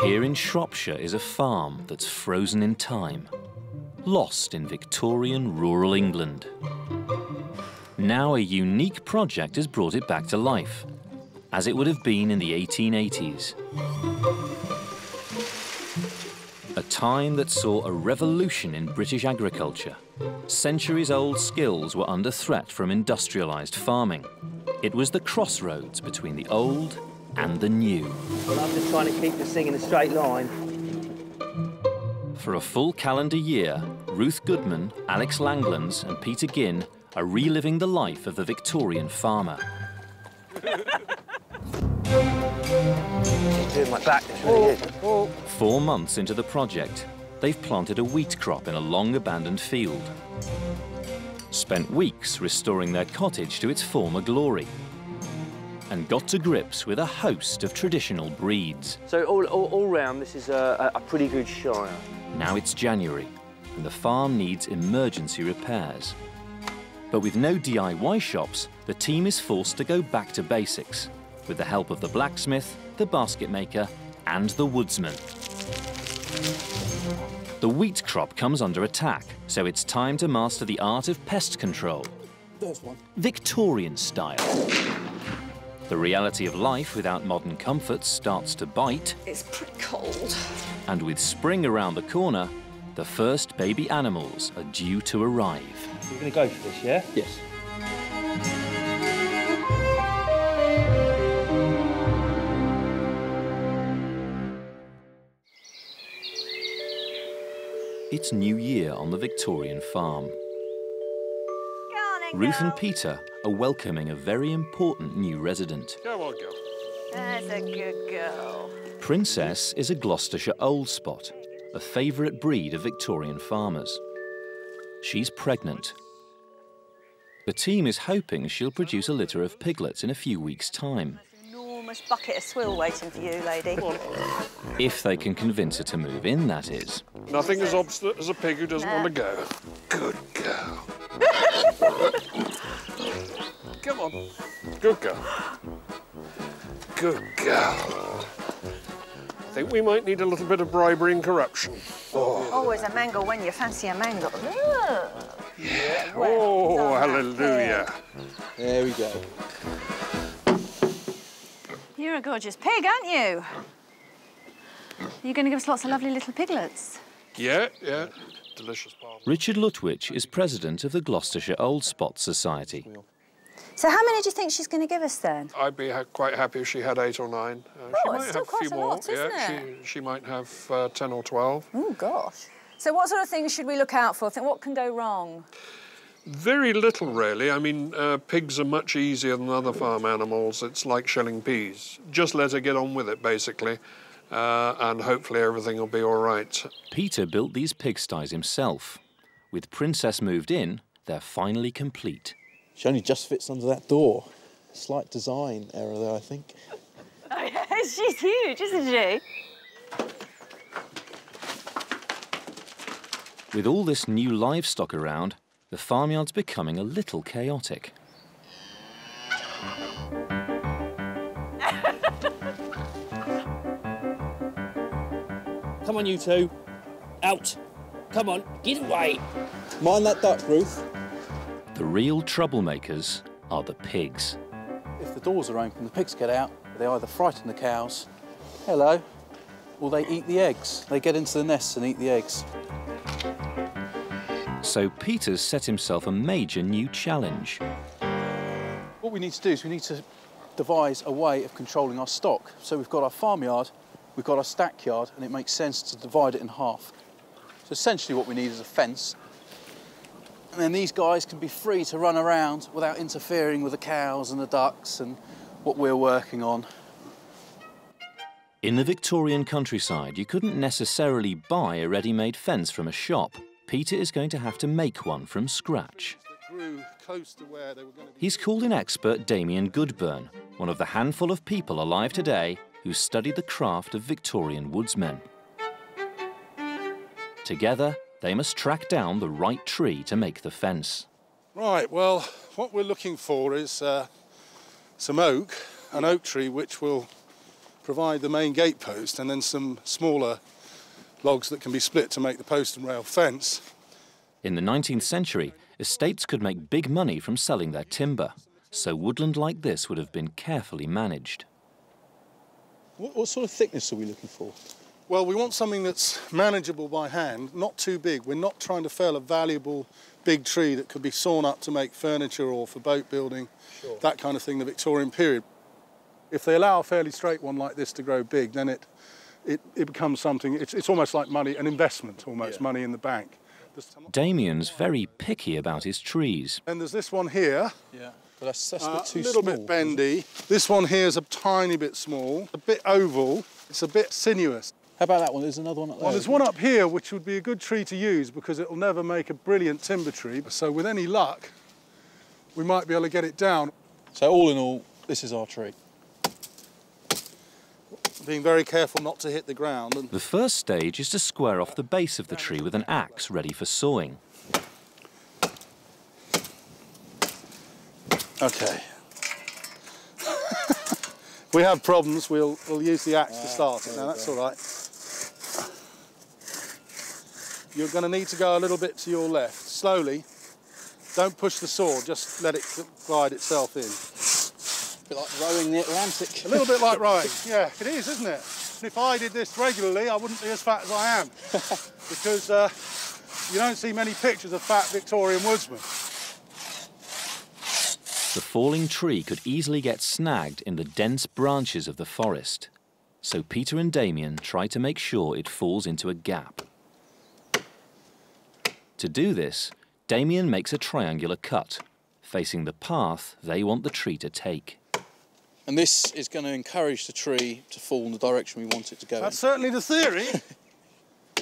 Here in Shropshire is a farm that's frozen in time, lost in Victorian rural England. Now a unique project has brought it back to life, as it would have been in the 1880s. A time that saw a revolution in British agriculture. Centuries-old skills were under threat from industrialised farming. It was the crossroads between the old and the new. Well, I'm just trying to keep this thing in a straight line. For a full calendar year, Ruth Goodman, Alex Langlands and Peter Ginn are reliving the life of the Victorian farmer. Doing my back, it's really good. 4 months into the project, they've planted a wheat crop in a long-abandoned field. Spent weeks restoring their cottage to its former glory, and got to grips with a host of traditional breeds. So all round, this is a pretty good shire. Now it's January, and the farm needs emergency repairs. But with no DIY shops, the team is forced to go back to basics, with the help of the blacksmith, the basket maker, and the woodsman. The wheat crop comes under attack, so it's time to master the art of pest control. There's one. Victorian style. The reality of life without modern comforts starts to bite. It's pretty cold. And with spring around the corner, the first baby animals are due to arrive. You're going to go for this, yeah? Yes. It's New Year on the Victorian farm. Ruth and Peter are welcoming a very important new resident. Come on, girl. That's a good girl. Princess is a Gloucestershire Old Spot, a favourite breed of Victorian farmers. She's pregnant. The team is hoping she'll produce a litter of piglets in a few weeks' time. There's an enormous bucket of swill waiting for you, lady. If they can convince her to move in, that is. Nothing as obstinate as a pig who doesn't want to go. Good girl. Come on. Good girl. Good girl. I think we might need a little bit of bribery and corruption. Always a mangle when you fancy a mangle. Yeah. Oh, hallelujah. There we go. You're a gorgeous pig, aren't you? You're going to give us lots of lovely little piglets. Yeah. Delicious palm. Richard Lutwich is president of the Gloucestershire Old Spot Society. So how many do you think she's going to give us then? I'd be quite happy if she had 8 or 9. She might have a few more. She might have 10 or 12. Oh, gosh. So what sort of things should we look out for? What can go wrong? Very little, really. I mean, pigs are much easier than other farm animals. It's like shelling peas. Just let her get on with it, basically, and hopefully everything will be all right. Peter built these pigsties himself. With Princess moved in, they're finally complete. She only just fits under that door. Slight design error there, I think. Oh, yeah, she's huge, isn't she? With all this new livestock around, the farmyard's becoming a little chaotic. Come on, you two. Out. Come on, get away. Mind that duck, Ruth. The real troublemakers are the pigs. If the doors are open, the pigs get out. They either frighten the cows, hello, or they eat the eggs. They get into the nests and eat the eggs. So Peter's set himself a major new challenge. What we need to do is we need to devise a way of controlling our stock. So we've got our farmyard, we've got our stack yard, and it makes sense to divide it in half. So essentially what we need is a fence. And then these guys can be free to run around without interfering with the cows and the ducks and what we're working on. In the Victorian countryside, you couldn't necessarily buy a ready-made fence from a shop. Peter is going to have to make one from scratch. He's called in expert Damien Goodburn, one of the handful of people alive today who studied the craft of Victorian woodsmen. Together, they must track down the right tree to make the fence. Right, well, what we're looking for is some oak, an oak tree which will provide the main gate post, and then some smaller logs that can be split to make the post and rail fence. In the 19th century, estates could make big money from selling their timber, so woodland like this would have been carefully managed. What sort of thickness are we looking for? Well, we want something that's manageable by hand, not too big. We're not trying to fell a valuable big tree that could be sawn up to make furniture or for boat building, that kind of thing, the Victorian period. If they allow a fairly straight one like this to grow big, then it becomes something, it's almost like money, an investment almost, money in the bank. Damien's very picky about his trees. And there's this one here. Yeah, but that's a bit too small. A little bit bendy. This one here is a tiny bit small, a bit oval. It's a bit sinuous. How about that one? There's another one up there. Well, there's one up here which would be a good tree to use because it'll never make a brilliant timber tree. So with any luck, we might be able to get it down. So all in all, this is our tree. Being very careful not to hit the ground. The first stage is to square off the base of the tree with an axe ready for sawing. Okay. We have problems, we'll use the axe to start it. Now that's all right. You're going to need to go a little bit to your left, slowly. Don't push the saw, just let it glide itself in. A bit like rowing the Atlantic. A little bit like rowing, yeah, it is, isn't it? And if I did this regularly, I wouldn't be as fat as I am. Because you don't see many pictures of fat Victorian woodsmen. The falling tree could easily get snagged in the dense branches of the forest. So Peter and Damien try to make sure it falls into a gap. To do this, Damien makes a triangular cut, facing the path they want the tree to take. And this is going to encourage the tree to fall in the direction we want it to go. That's certainly the theory,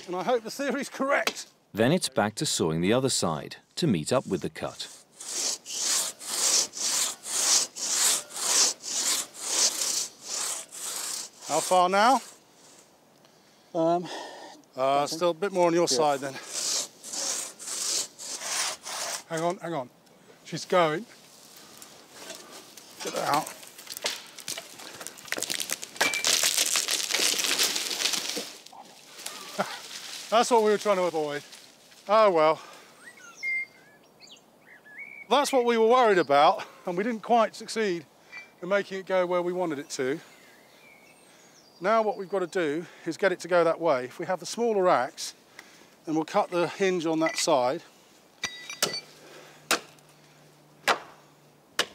and I hope the theory's correct. Then it's back to sawing the other side to meet up with the cut. How far now? Still a bit more on your side then. Hang on. She's going. Get her out. That's what we were trying to avoid. Oh well. That's what we were worried about, and we didn't quite succeed in making it go where we wanted it to. Now what we've got to do is get it to go that way. If we have the smaller axe, then we'll cut the hinge on that side.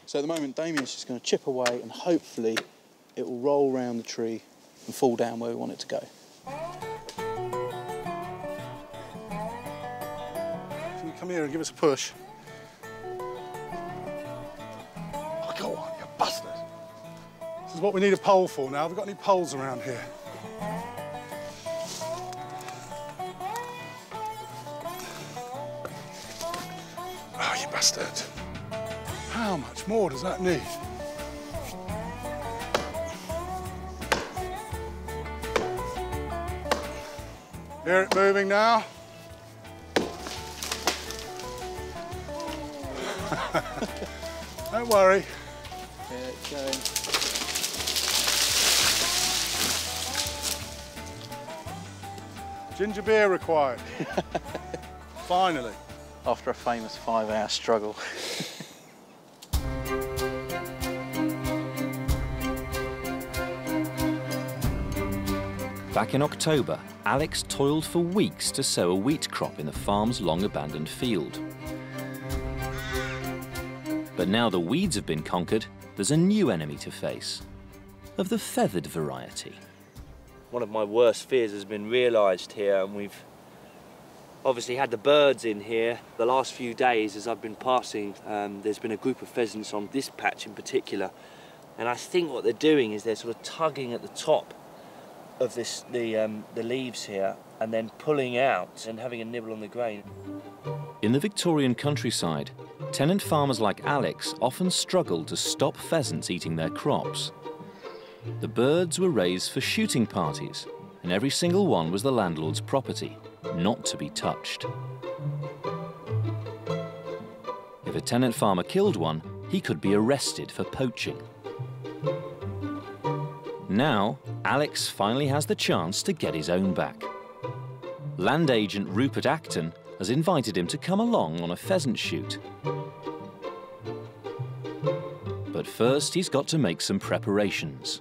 So at the moment, Damien's just going to chip away and hopefully it will roll round the tree and fall down where we want it to go. Can you come here and give us a push? Oh, go on, you bastard. This is what we need a pole for now. Have we got any poles around here? Oh, you bastard. How much more does that need? Hear it moving now? Don't worry. Yeah, it's going. Ginger beer required. Finally. After a famous 5-hour struggle. Back in October, Alex toiled for weeks to sow a wheat crop in the farm's long-abandoned field. But now the weeds have been conquered, there's a new enemy to face, of the feathered variety. One of my worst fears has been realised here, and we've obviously had the birds in here. The last few days as I've been passing, there's been a group of pheasants on this patch in particular, and I think what they're doing is they're sort of tugging at the top of the leaves here and then pulling out and having a nibble on the grain. In the Victorian countryside, tenant farmers like Alex often struggled to stop pheasants eating their crops. The birds were raised for shooting parties, and every single one was the landlord's property, not to be touched. If a tenant farmer killed one, he could be arrested for poaching. Now, Alex finally has the chance to get his own back. Land agent Rupert Acton has invited him to come along on a pheasant shoot. But first, he's got to make some preparations.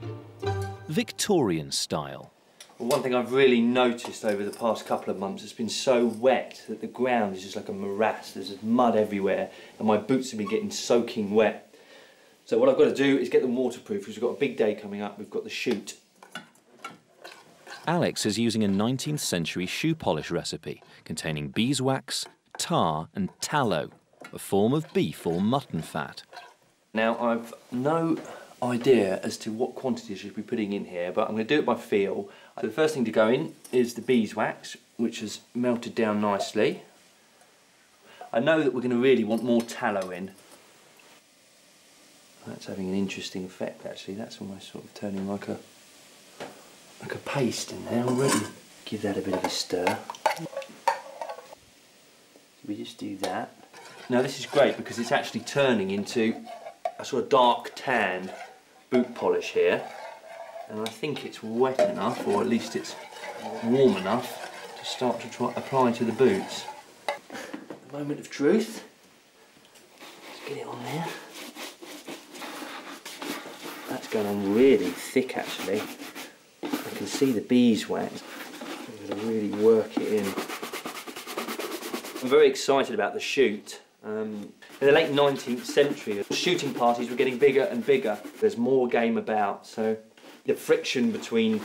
Victorian style. Well, one thing I've really noticed over the past couple of months, it's been so wet that the ground is just like a morass. There's just mud everywhere and my boots have been getting soaking wet. So what I've got to do is get them waterproof because we've got a big day coming up. We've got the shoot. Alex is using a 19th century shoe polish recipe containing beeswax, tar and tallow, a form of beef or mutton fat. Now, I've no idea as to what quantity I should be putting in here, but I'm going to do it by feel. So the first thing to go in is the beeswax, which has melted down nicely. I know that we're going to really want more tallow in. That's having an interesting effect, actually. That's almost sort of turning like a paste in there already. Give that a bit of a stir. We just do that. Now this is great because it's actually turning into a sort of dark tan boot polish here. And I think it's wet enough, or at least it's warm enough, to start to apply to the boots. The moment of truth. Let's get it on there. That's going on really thick, actually. I can see the beeswax. I'm going to really work it in. I'm very excited about the shoot. In the late 19th century, shooting parties were getting bigger and bigger. There's more game about, so the friction between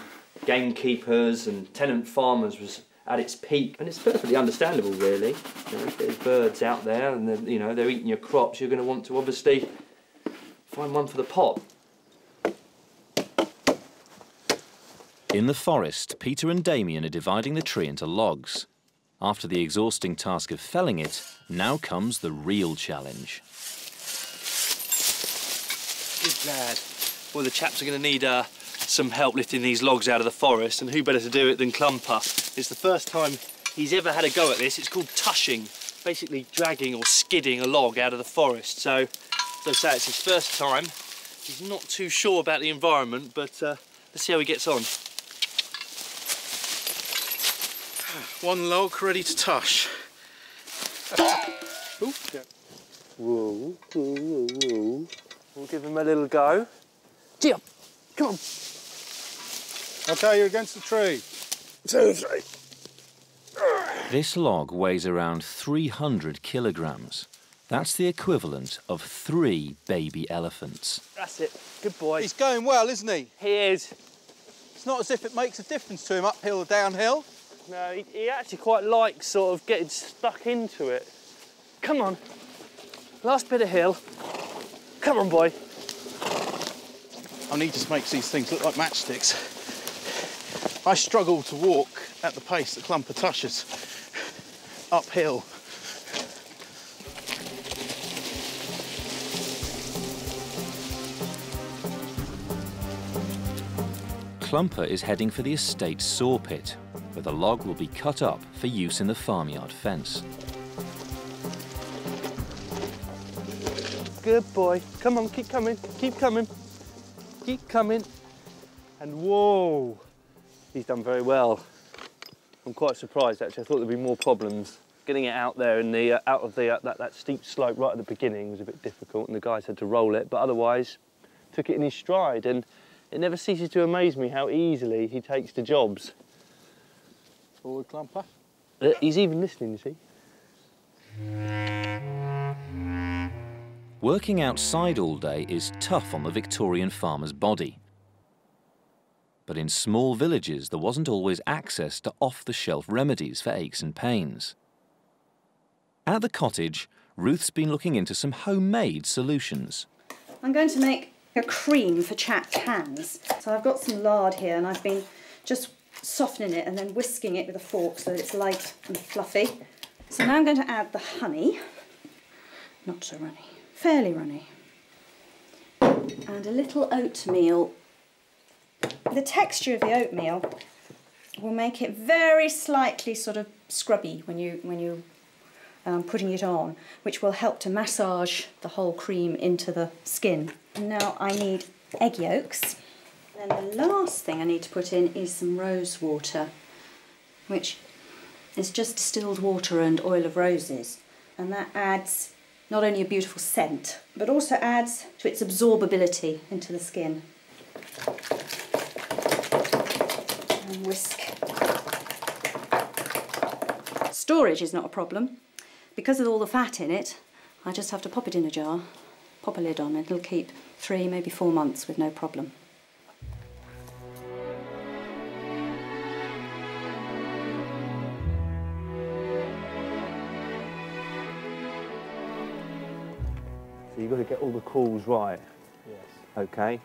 gamekeepers and tenant farmers was at its peak, and it's perfectly understandable, really. You know, if there's birds out there and they're eating your crops, you're going to want to obviously find one for the pot. In the forest, Peter and Damien are dividing the tree into logs. After the exhausting task of felling it, now comes the real challenge. Good lad. Well, the chaps are going to need some help lifting these logs out of the forest, and who better to do it than Clumper? It's the first time he's ever had a go at this. It's called tushing, basically dragging or skidding a log out of the forest. So, as I say, it's his first time. He's not too sure about the environment, but let's see how he gets on. One log ready to tush. Ooh, yeah. Whoa, whoa, whoa, whoa. We'll give him a little go. Gee up. Come on. OK, you're against the tree. 2, 3. This log weighs around 300 kilograms. That's the equivalent of 3 baby elephants. That's it. Good boy. He's going well, isn't he? He is. It's not as if it makes a difference to him uphill or downhill. No, he actually quite likes sort of getting stuck into it. Come on. Last bit of hill. Come on, boy. I need to make these things look like matchsticks. I struggle to walk at the pace that Clumper tushes uphill. Clumper is heading for the estate's saw pit, where the log will be cut up for use in the farmyard fence. Good boy. Come on, keep coming, keep coming. Keep coming. And whoa, he's done very well. I'm quite surprised, actually. I thought there'd be more problems. Getting it out there in the out of the that steep slope right at the beginning was a bit difficult, and the guys had to roll it, but otherwise took it in his stride, and it never ceases to amaze me how easily he takes to jobs. Forward, Clumper. He's even listening, you see. Working outside all day is tough on the Victorian farmer's body. But in small villages, there wasn't always access to off-the-shelf remedies for aches and pains. At the cottage, Ruth's been looking into some homemade solutions. I'm going to make a cream for chapped hands. So I've got some lard here, and I've been just softening it and then whisking it with a fork so that it's light and fluffy. So now I'm going to add the honey. Not so runny, fairly runny. And a little oatmeal. The texture of the oatmeal will make it very slightly sort of scrubby when you putting it on, which will help to massage the whole cream into the skin. And now I need egg yolks. And then the last thing I need to put in is some rose water, which is just distilled water and oil of roses. And that adds not only a beautiful scent, but also adds to its absorbability into the skin. And whisk. Storage is not a problem. Because of all the fat in it, I just have to pop it in a jar, pop a lid on, and it'll keep 3, maybe 4 months with no problem. So you've got to get all the calls right. Yes. Okay.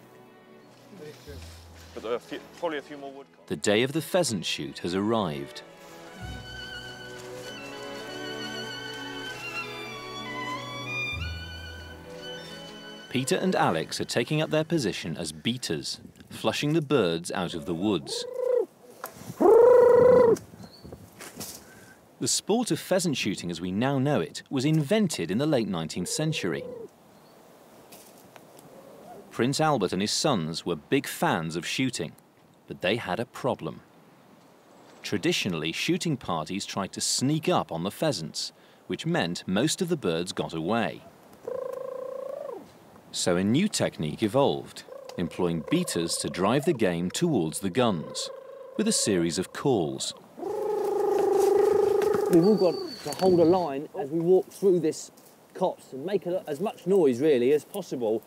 But probably a few more wood. The day of the pheasant shoot has arrived. Peter and Alex are taking up their position as beaters, flushing the birds out of the woods. The sport of pheasant shooting as we now know it was invented in the late 19th century. Prince Albert and his sons were big fans of shooting, but they had a problem. Traditionally, shooting parties tried to sneak up on the pheasants, which meant most of the birds got away. So a new technique evolved, employing beaters to drive the game towards the guns, with a series of calls. We've all got to hold a line as we walk through this copse and make as much noise, really, as possible.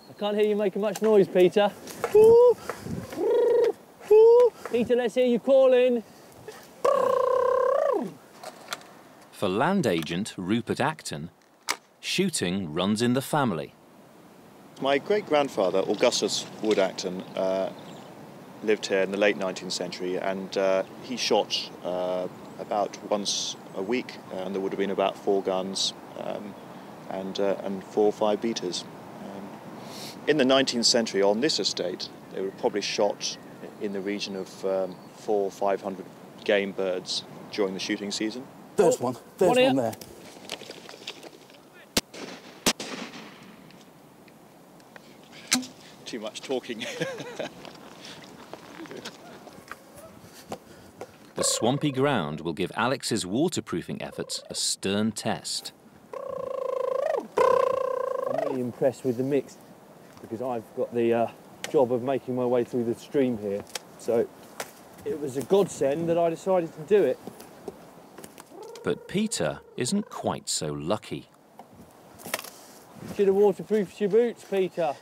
I can't hear you making much noise, Peter. Peter, let's hear you calling. For land agent Rupert Acton, shooting runs in the family. My great-grandfather, Augustus Wood Acton, lived here in the late 19th century, and he shot about once a week, and there would have been about 4 guns and 4 or 5 beaters. In the 19th century, on this estate, they were probably shot in the region of 400 or 500 game birds during the shooting season. There's one. There's one there. Too much talking. The swampy ground will give Alex's waterproofing efforts a stern test. I'm really impressed with the mix because I've got the job of making my way through the stream here. So it was a godsend that I decided to do it. But Peter isn't quite so lucky. You should have waterproofed your boots, Peter.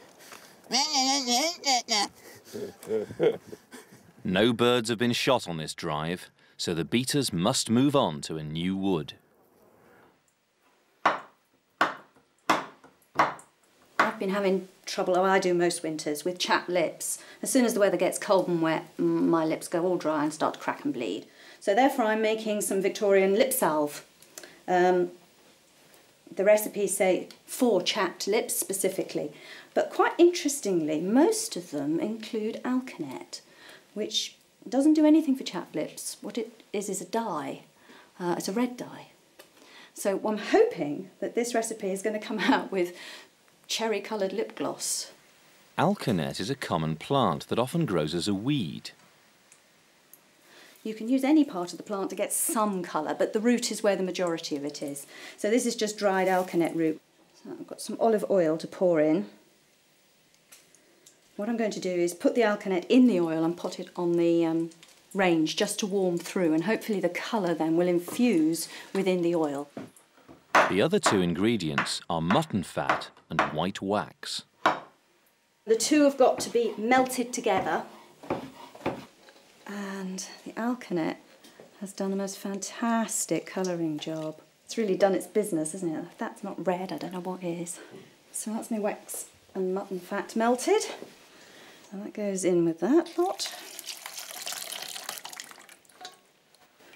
No birds have been shot on this drive, so the beaters must move on to a new wood. I've been having trouble, I do most winters, with chapped lips. As soon as the weather gets cold and wet, my lips go all dry and start to crack and bleed. So therefore I'm making some Victorian lip salve. The recipes say for chapped lips specifically, but quite interestingly, most of them include alkanet, which doesn't do anything for chapped lips. What it is a dye. It's a red dye. So I'm hoping that this recipe is going to come out with cherry-coloured lip gloss. Alkanet is a common plant that often grows as a weed. You can use any part of the plant to get some colour, but the root is where the majority of it is. So this is just dried alkanet root. So I've got some olive oil to pour in. What I'm going to do is put the alkanet in the oil and pot it on the range just to warm through, and hopefully the colour then will infuse within the oil. The other 2 ingredients are mutton fat and white wax. The 2 have got to be melted together, and the alkanet has done a most fantastic colouring job. It's really done its business, isn't it? If that's not red, I don't know what is. So that's my wax and mutton fat melted. And that goes in with that lot.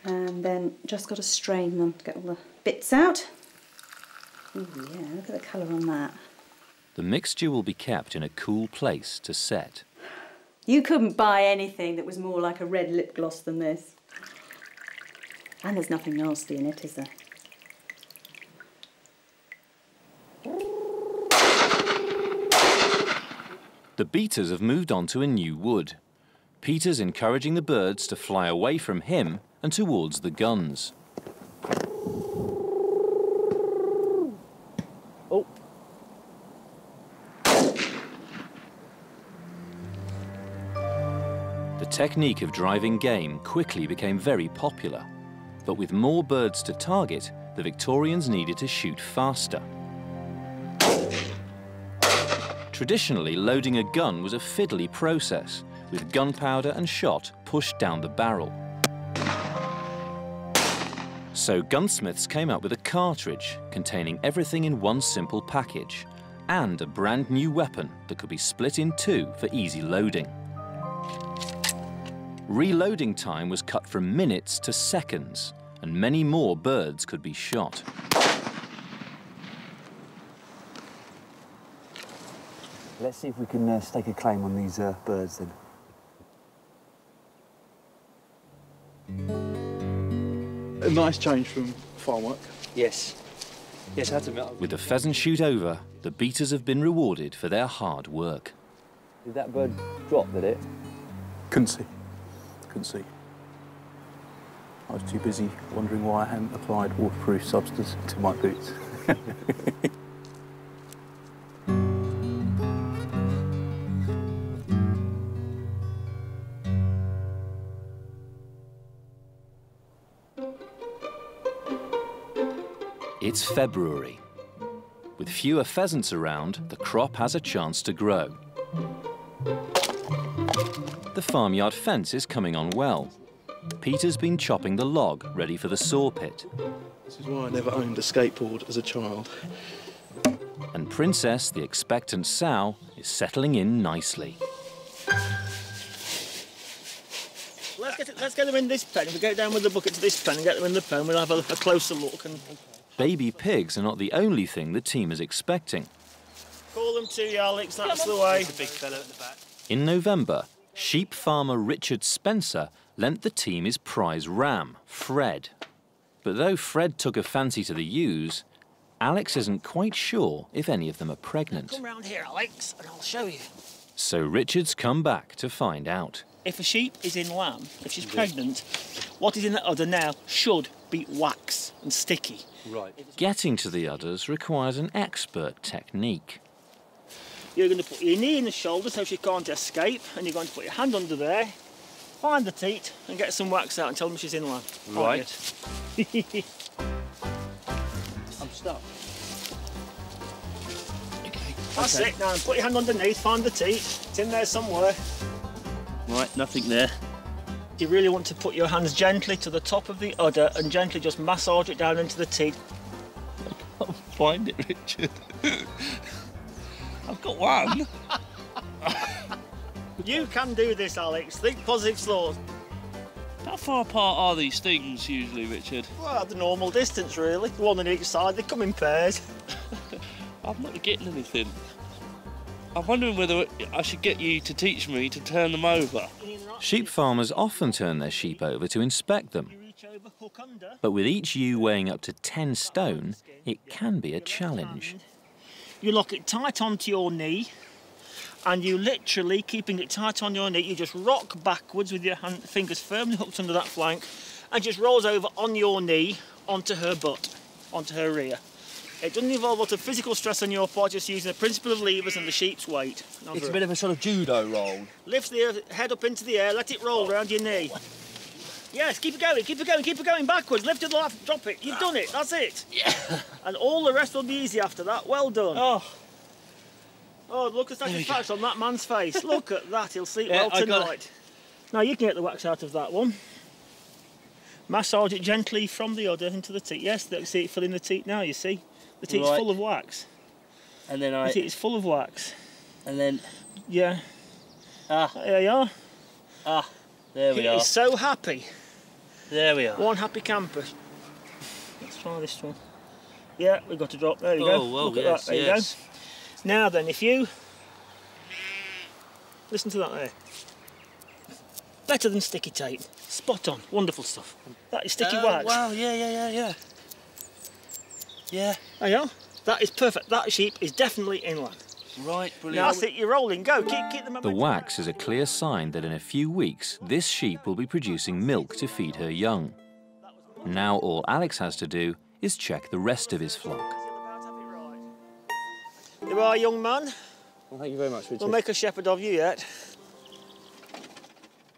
And then just got to strain them to get all the bits out. Ooh, yeah, look at the colour on that. The mixture will be kept in a cool place to set. You couldn't buy anything that was more like a red lip gloss than this. And there's nothing nasty in it, is there? The beaters have moved on to a new wood. Peter's encouraging the birds to fly away from him and towards the guns. Oh. The technique of driving game quickly became very popular, but with more birds to target, the Victorians needed to shoot faster. Traditionally, loading a gun was a fiddly process, with gunpowder and shot pushed down the barrel. So gunsmiths came up with a cartridge containing everything in one simple package, and a brand new weapon that could be split in two for easy loading. Reloading time was cut from minutes to seconds, and many more birds could be shot. Let's see if we can stake a claim on these birds then. A nice change from farm work. Yes. Yes, I have to admit. With the pheasant shoot over, the beaters have been rewarded for their hard work. Did that bird drop, did it? Couldn't see. Couldn't see. I was too busy wondering why I hadn't applied waterproof substance to my boots. It's February. With fewer pheasants around, the crop has a chance to grow. The farmyard fence is coming on well. Peter's been chopping the log ready for the saw pit. This is why I never owned a skateboard as a child. And Princess, the expectant sow, is settling in nicely. Let's get them in this pen. If we go down with the bucket to this pen and get them in the pen, we'll have a closer look. And Baby pigs are not the only thing the team is expecting. call them to you, Alex. That's the way. There's a big fellow at the back. In November, sheep farmer Richard Spencer lent the team his prize ram, Fred. But though Fred took a fancy to the ewes, Alex isn't quite sure if any of them are pregnant. Come round here, Alex, and I'll show you. So Richard's come back to find out. If a sheep is in lamb, if she's pregnant, what is in the udder now should be wax and sticky. Right. Getting to the udders requires an expert technique. You're going to put your knee in the shoulder so she can't escape, and you're going to put your hand under there, find the teat, and get some wax out and tell them she's in lamb. Right. I'm stuck. Okay. That's it. Now put your hand underneath, find the teat. It's in there somewhere. Right, nothing there. You really want to put your hands gently to the top of the udder and gently just massage it down into the teat. I can't find it, Richard. I've got one. You can do this, Alex. Think positive thoughts. How far apart are these things usually, Richard? Well, the normal distance, really. One on each side. They come in pairs. I'm not getting anything. I'm wondering whether I should get you to teach me to turn them over. Sheep farmers often turn their sheep over to inspect them. But with each ewe weighing up to 10 stone, it can be a challenge. You lock it tight onto your knee, and you literally, keeping it tight on your knee, you just rock backwards with your fingers firmly hooked under that flank, and just rolls over on your knee onto her butt, onto her rear. It doesn't involve a lot of physical stress on your part, just using the principle of levers and the sheep's weight. It's a bit of a sort of judo roll. Lift the head up into the air, let it roll round your knee. Yes, keep it going, keep it going, keep it going backwards. Lift it off, drop it. You've done it, that's it. Yeah. And all the rest will be easy after that. Well done. Oh, look at the satisfaction on that man's face. Look at that, he'll sleep well tonight. Now you can get the wax out of that one. Massage it gently from the udder into the teat. Yes, see it filling the teat now, you see? The teat's full of wax. And then The teat is full of wax. And then... Yeah. There you are. There we are. He is so happy. There we are. One happy camper. Let's try this one. Yeah, we've got to drop. There you go. Oh, well, look at yes, that. There you go. Now then, if you... Listen to that there. Better than sticky tape. Spot on. Wonderful stuff. That is sticky wax. Wow, yeah. Yeah. There you are. That is perfect. That sheep is definitely inland. Right, brilliant. That's it, you're rolling. Go, keep them. The wax is a clear sign that in a few weeks, this sheep will be producing milk to feed her young. Now all Alex has to do is check the rest of his flock. You are, young man. Well, thank you very much, Richard. We'll make a shepherd of you yet.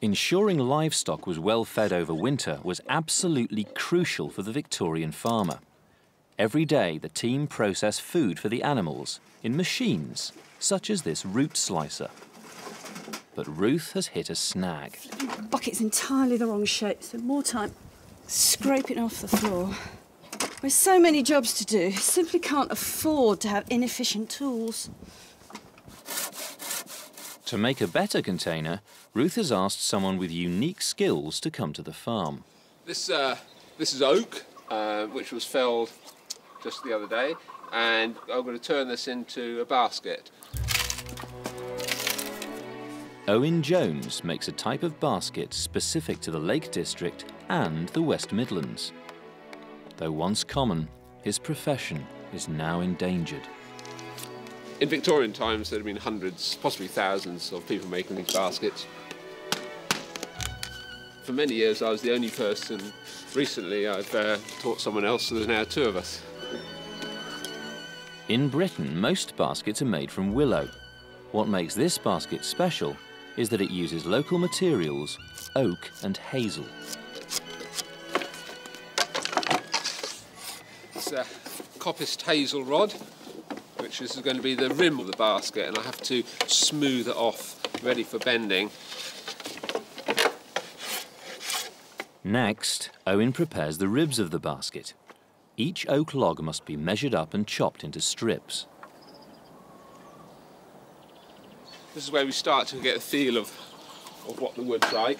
Ensuring livestock was well fed over winter was absolutely crucial for the Victorian farmer. Every day, the team process food for the animals in machines, such as this root slicer. But Ruth has hit a snag. The bucket's entirely the wrong shape, so more time scraping off the floor. With so many jobs to do, simply can't afford to have inefficient tools. To make a better container, Ruth has asked someone with unique skills to come to the farm. This is oak, which was felled just the other day, and I'm going to turn this into a basket. Owen Jones makes a type of basket specific to the Lake District and the West Midlands. Though once common, his profession is now endangered. In Victorian times, there have been hundreds, possibly thousands, of people making these baskets. For many years, I was the only person. Recently, I've taught someone else, so there's now two of us. In Britain, most baskets are made from willow. What makes this basket special is that it uses local materials, oak and hazel. It's a coppiced hazel rod, which is going to be the rim of the basket, and I have to smooth it off, ready for bending. Next, Owen prepares the ribs of the basket. Each oak log must be measured up and chopped into strips. This is where we start to get a feel of what the wood's like.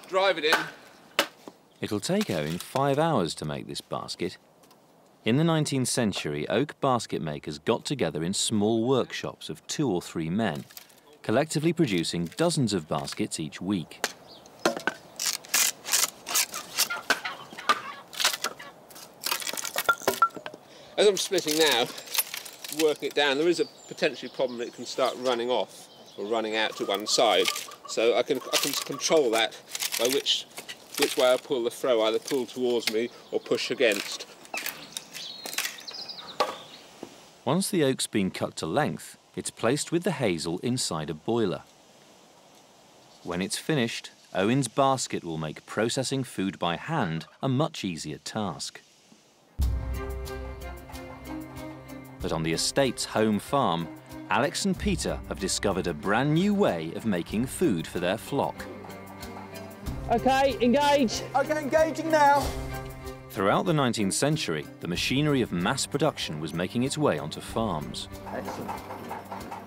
Drive it in. It'll take Owen 5 hours to make this basket. In the 19th century, oak basket makers got together in small workshops of 2 or 3 men, collectively producing dozens of baskets each week. As I'm splitting now, working it down, there is a potentially problem that it can start running off or running out to one side. So I can control that by which way I pull the throw, either pull towards me or push against. Once the oak's been cut to length, it's placed with the hazel inside a boiler. When it's finished, Owen's basket will make processing food by hand a much easier task. But on the estate's home farm, Alex and Peter have discovered a brand new way of making food for their flock. OK, engage. OK, engaging now. Throughout the 19th century, the machinery of mass production was making its way onto farms. Excellent.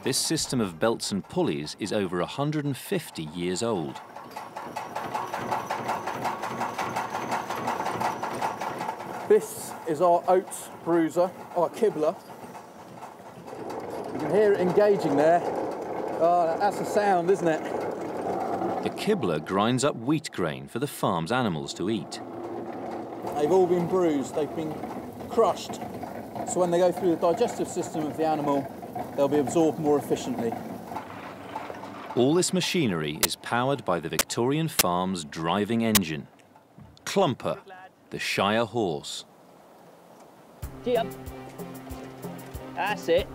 This system of belts and pulleys is over 150 years old. This is our oats bruiser, our kibbler. You can hear it engaging there. Oh, that's a sound, isn't it? The kibbler grinds up wheat grain for the farm's animals to eat. They've all been bruised, they've been crushed. So when they go through the digestive system of the animal, they'll be absorbed more efficiently. All this machinery is powered by the Victorian farm's driving engine, Clumper, the Shire horse. Gee up. That's it.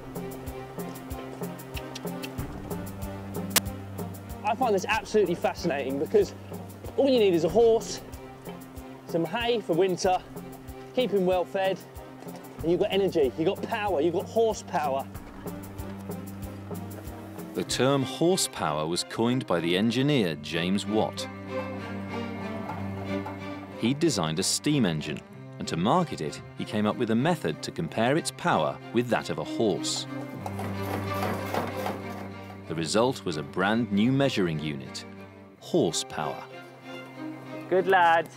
I find this absolutely fascinating because all you need is a horse, some hay for winter, keep him well fed, and you've got energy, you've got power, you've got horsepower. The term horsepower was coined by the engineer James Watt. He'd designed a steam engine, and to market it, he came up with a method to compare its power with that of a horse. The result was a brand new measuring unit, horsepower. Good lad.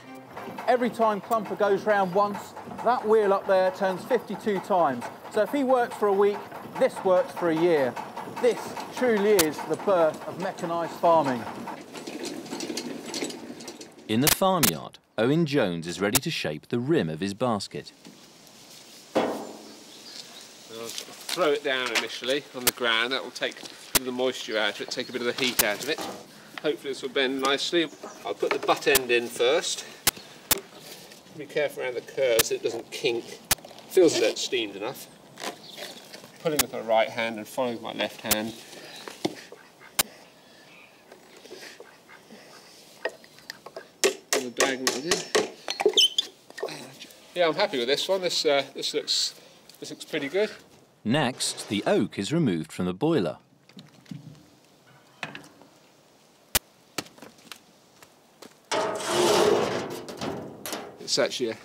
Every time Clumper goes round once, that wheel up there turns 52 times. So if he works for a week, this works for a year. This truly is the birth of mechanised farming. In the farmyard, Owen Jones is ready to shape the rim of his basket. I'll throw it down initially on the ground. That will take a bit of the moisture out of it, take a bit of the heat out of it. Hopefully this will bend nicely. I'll put the butt end in first. Be careful around the curves so it doesn't kink. Feels as though it's steamed enough. Pulling with my right hand and following with my left hand. And the diagonal in. Yeah, I'm happy with this one. This looks pretty good. Next, the oak is removed from the boiler. It's actually a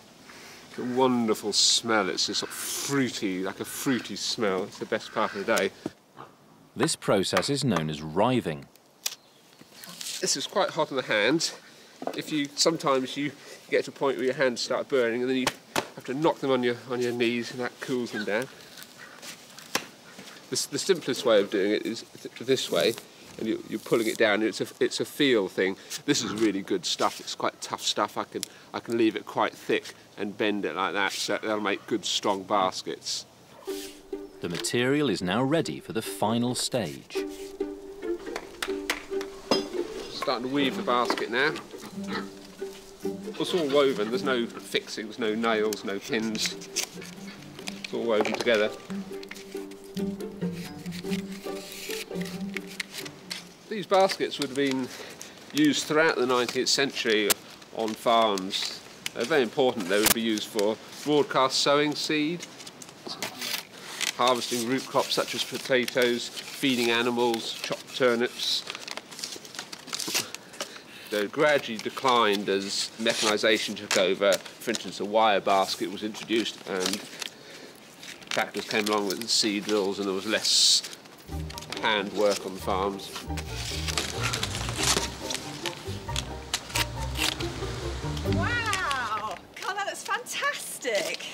wonderful smell. It's just sort of fruity, like a fruity smell. It's the best part of the day. This process is known as riving. This is quite hot on the hands. Sometimes you get to a point where your hands start burning, and then you have to knock them on your knees, and that cools them down. The simplest way of doing it is this way, and you're pulling it down. It's a feel thing. This is really good stuff. It's quite tough stuff. I can leave it quite thick and bend it like that, so that'll make good strong baskets. The material is now ready for the final stage. Starting to weave the basket now. It's all woven. There's no fixing. There's no nails, no pins. It's all woven together. These baskets would have been used throughout the 19th century on farms. They're very important. They would be used for broadcast sowing seed, harvesting root crops such as potatoes, feeding animals, chopped turnips. They gradually declined as mechanisation took over. For instance, a wire basket was introduced and tractors came along with the seed drills, and there was less hand work on the farms. Wow! God, that looks fantastic!